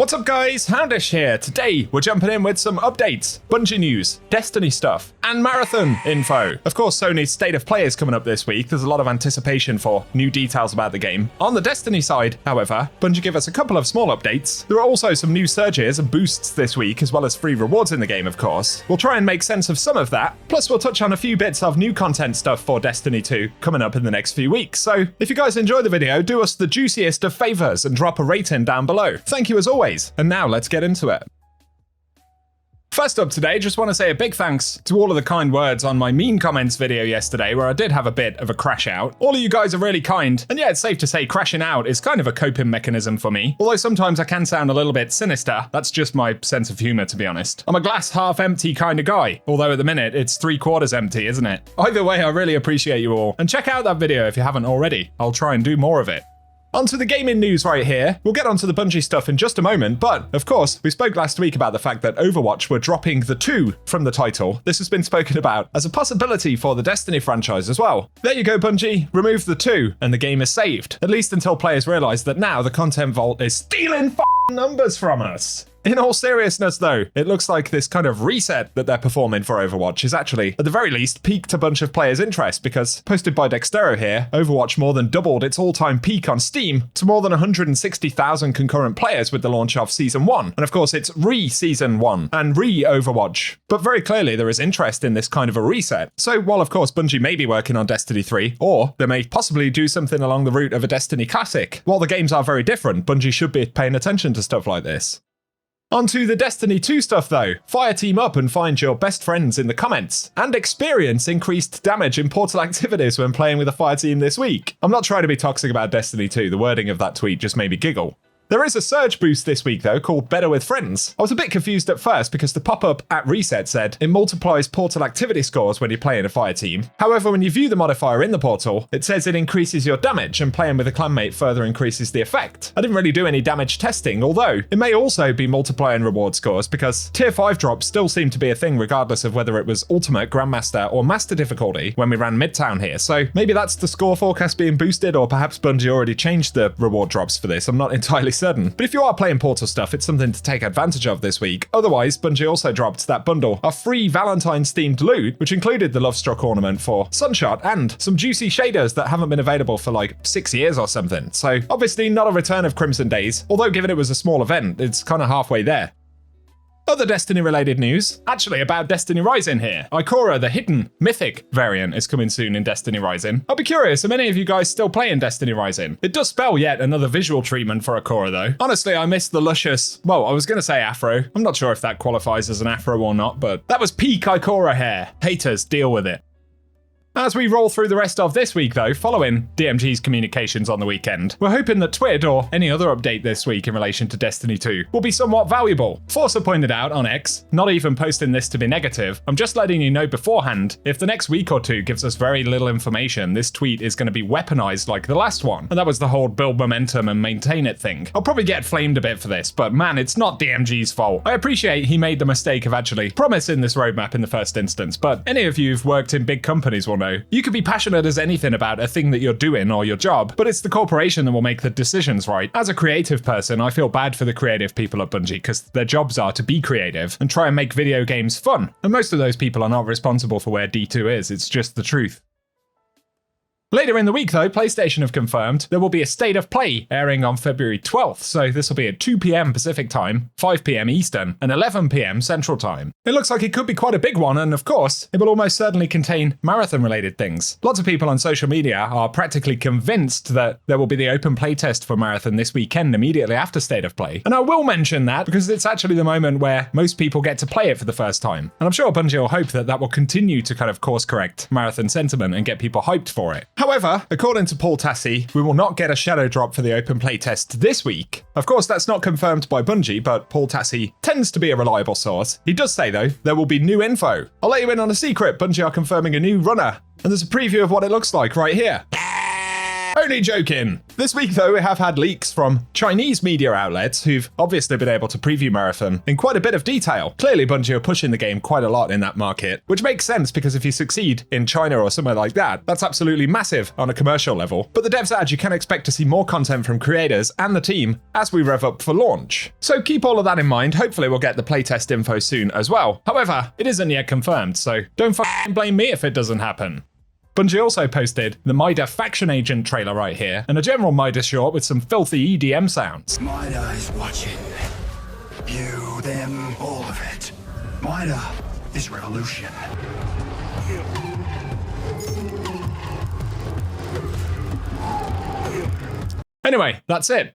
What's up guys, Houndish here. Today we're jumping in with some updates, Bungie news, Destiny stuff, and Marathon info. Of course, Sony's State of Play is coming up this week. There's a lot of anticipation for new details about the game. On the Destiny side, however, Bungie give us a couple of small updates. There are also some new surges and boosts this week, as well as free rewards in the game, of course. We'll try and make sense of some of that, plus we'll touch on a few bits of new content stuff for Destiny 2 coming up in the next few weeks. So if you guys enjoy the video, do us the juiciest of favors and drop a rating down below. Thank you as always. And now let's get into it. First up today, just want to say a big thanks to all of the kind words on my mean comments video yesterday, where I did have a bit of a crash out. All of you guys are really kind, and yeah, it's safe to say crashing out is kind of a coping mechanism for me. Although sometimes I can sound a little bit sinister, that's just my sense of humor, to be honest. I'm a glass half empty kind of guy, although at the minute it's 3/4 empty, isn't it? Either way, I really appreciate you all, and check out that video if you haven't already. I'll try and do more of it. Onto the gaming news right here. We'll get onto the Bungie stuff in just a moment, but of course, we spoke last week about the fact that Overwatch were dropping the 2 from the title. This has been spoken about as a possibility for the Destiny franchise as well. There you go, Bungie. Remove the 2 and the game is saved. At least until players realize that now the content vault is stealing numbers from us. In all seriousness though, it looks like this kind of reset that they're performing for Overwatch is actually, at the very least, piqued a bunch of players' interest, because, posted by Dextero here, Overwatch more than doubled its all-time peak on Steam to more than 160,000 concurrent players with the launch of Season 1. And of course it's re-Season 1 and re-Overwatch. But very clearly there is interest in this kind of a reset. So while of course Bungie may be working on Destiny 3, or they may possibly do something along the route of a Destiny Classic, while the games are very different, Bungie should be paying attention to stuff like this. Onto the Destiny 2 stuff though. Fire team up and find your best friends in the comments, and experience increased damage in portal activities when playing with a fire team this week. I'm not trying to be toxic about Destiny 2, the wording of that tweet just made me giggle. There is a surge boost this week though called Better with Friends. I was a bit confused at first because the pop-up at reset said it multiplies portal activity scores when you play in a fire team. However, when you view the modifier in the portal, it says it increases your damage, and playing with a clanmate further increases the effect. I didn't really do any damage testing, although it may also be multiplying reward scores, because tier 5 drops still seem to be a thing regardless of whether it was Ultimate, Grandmaster or Master difficulty when we ran Midtown here. So maybe that's the score forecast being boosted, or perhaps Bungie already changed the reward drops for this. I'm not entirely certain. But if you are playing Portal stuff, it's something to take advantage of this week. Otherwise, Bungie also dropped that bundle of free Valentine's themed loot, which included the Love Struck ornament for Sunshot and some juicy shaders that haven't been available for like 6 years or something. So obviously not a return of Crimson Days, although given it was a small event, it's kind of halfway there. Other Destiny-related news, actually about Destiny Rising here. Ikora, the hidden, mythic variant, is coming soon in Destiny Rising. I'll be curious, are many of you guys still playing Destiny Rising? It does spell yet another visual treatment for Ikora though. Honestly, I miss the luscious, well, I was gonna say afro. I'm not sure if that qualifies as an afro or not, but that was peak Ikora hair. Haters, deal with it. As we roll through the rest of this week though, following DMG's communications on the weekend, we're hoping that TWID, or any other update this week in relation to Destiny 2, will be somewhat valuable. Forcer pointed out on X, not even posting this to be negative, I'm just letting you know beforehand, if the next week or two gives us very little information, this tweet is going to be weaponized like the last one. And that was the whole build momentum and maintain it thing. I'll probably get flamed a bit for this, but man, it's not DMG's fault. I appreciate he made the mistake of actually promising this roadmap in the first instance, but any of you who've worked in big companies will know, you could be passionate as anything about a thing that you're doing or your job, but it's the corporation that will make the decisions, right? As a creative person, I feel bad for the creative people at Bungie, because their jobs are to be creative and try and make video games fun. And most of those people are not responsible for where D2 is, it's just the truth. Later in the week though, PlayStation have confirmed there will be a State of Play airing on February 12th, so this will be at 2 PM Pacific time, 5 PM Eastern, and 11 PM Central time. It looks like it could be quite a big one, and of course, it will almost certainly contain Marathon-related things. Lots of people on social media are practically convinced that there will be the open playtest for Marathon this weekend immediately after State of Play. And I will mention that because it's actually the moment where most people get to play it for the first time. And I'm sure Bungie will hope that that will continue to kind of course correct Marathon sentiment and get people hyped for it. However, according to Paul Tassi, we will not get a shadow drop for the open playtest this week. Of course, that's not confirmed by Bungie, but Paul Tassi tends to be a reliable source. He does say, though, there will be new info. I'll let you in on a secret. Bungie are confirming a new runner, and there's a preview of what it looks like right here. Only joking. This week, though, we have had leaks from Chinese media outlets who've obviously been able to preview Marathon in quite a bit of detail. Clearly, Bungie are pushing the game quite a lot in that market, which makes sense because if you succeed in China or somewhere like that, that's absolutely massive on a commercial level. But the devs add you can expect to see more content from creators and the team as we rev up for launch. So keep all of that in mind. Hopefully, we'll get the playtest info soon as well. However, it isn't yet confirmed, so don't fucking blame me if it doesn't happen. Bungie also posted the Mida Faction Agent trailer right here, and a general Mida short with some filthy EDM sounds. Mida is watching. You, them, all of it. Mida is revolution. Anyway, that's it.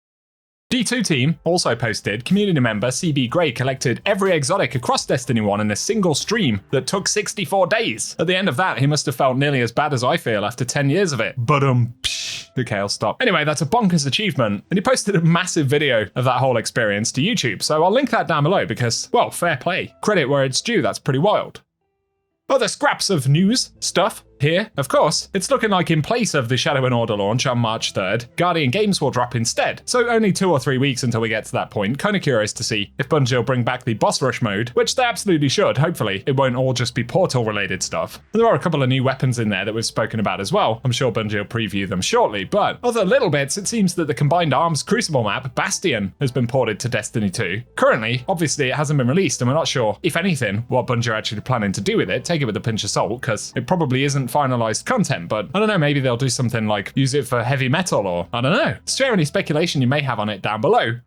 D2 team also posted community member CB Gray collected every exotic across Destiny 1 in a single stream that took 64 days. At the end of that, he must have felt nearly as bad as I feel after 10 years of it. But okay, I'll stop. Anyway, that's a bonkers achievement, and he posted a massive video of that whole experience to YouTube, so I'll link that down below because, well, fair play. Credit where it's due, that's pretty wild. Other scraps of news stuff here, of course, it's looking like in place of the Shadow and Order launch on March 3rd, Guardian Games will drop instead. So only 2 or 3 weeks until we get to that point. Kind of curious to see if Bungie will bring back the boss rush mode, which they absolutely should. Hopefully, it won't all just be Portal related stuff. And there are a couple of new weapons in there that we've spoken about as well. I'm sure Bungie will preview them shortly, but other little bits, it seems that the Combined Arms Crucible map, Bastion, has been ported to Destiny 2. Currently, obviously, it hasn't been released, and we're not sure, if anything, what Bungie are actually planning to do with it. Take it with a pinch of salt, because it probably isn't finalized content, but I don't know, maybe they'll do something like use it for heavy metal, or I don't know. Share any speculation you may have on it down below.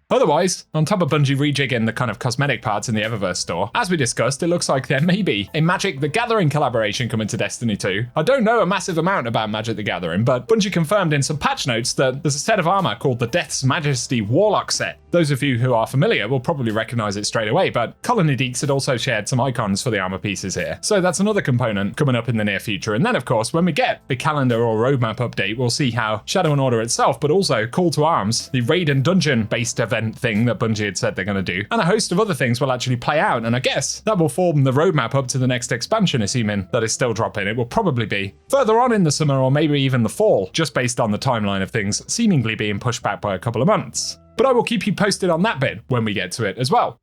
Otherwise, on top of Bungie rejigging the kind of cosmetic parts in the Eververse store, as we discussed, it looks like there may be a Magic the Gathering collaboration coming to Destiny 2. I don't know a massive amount about Magic the Gathering, but Bungie confirmed in some patch notes that there's a set of armor called the Death's Majesty Warlock set. Those of you who are familiar will probably recognize it straight away, but Colony Deeks had also shared some icons for the armor pieces here. So that's another component coming up in the near future. And then, of course, when we get the calendar or roadmap update, we'll see how Shadow and Order itself, but also Call to Arms, the raid and dungeon-based event thing that Bungie had said they're going to do, and a host of other things will actually play out, and I guess that will form the roadmap up to the next expansion, assuming that it's still dropping. It will probably be further on in the summer or maybe even the fall, just based on the timeline of things seemingly being pushed back by a couple of months. But I will keep you posted on that bit when we get to it as well.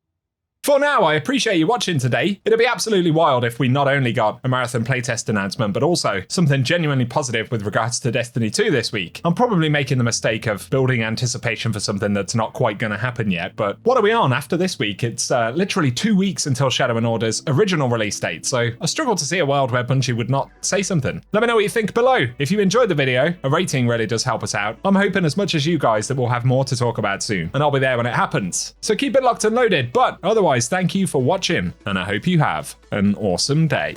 For now, I appreciate you watching today. It'd be absolutely wild if we not only got a Marathon playtest announcement, but also something genuinely positive with regards to Destiny 2 this week. I'm probably making the mistake of building anticipation for something that's not quite going to happen yet, but what are we on after this week? It's literally 2 weeks until Shadow and Order's original release date, so I struggle to see a world where Bungie would not say something. Let me know what you think below. If you enjoyed the video, a rating really does help us out. I'm hoping as much as you guys that we'll have more to talk about soon, and I'll be there when it happens. So keep it locked and loaded, but otherwise, thank you for watching, and I hope you have an awesome day.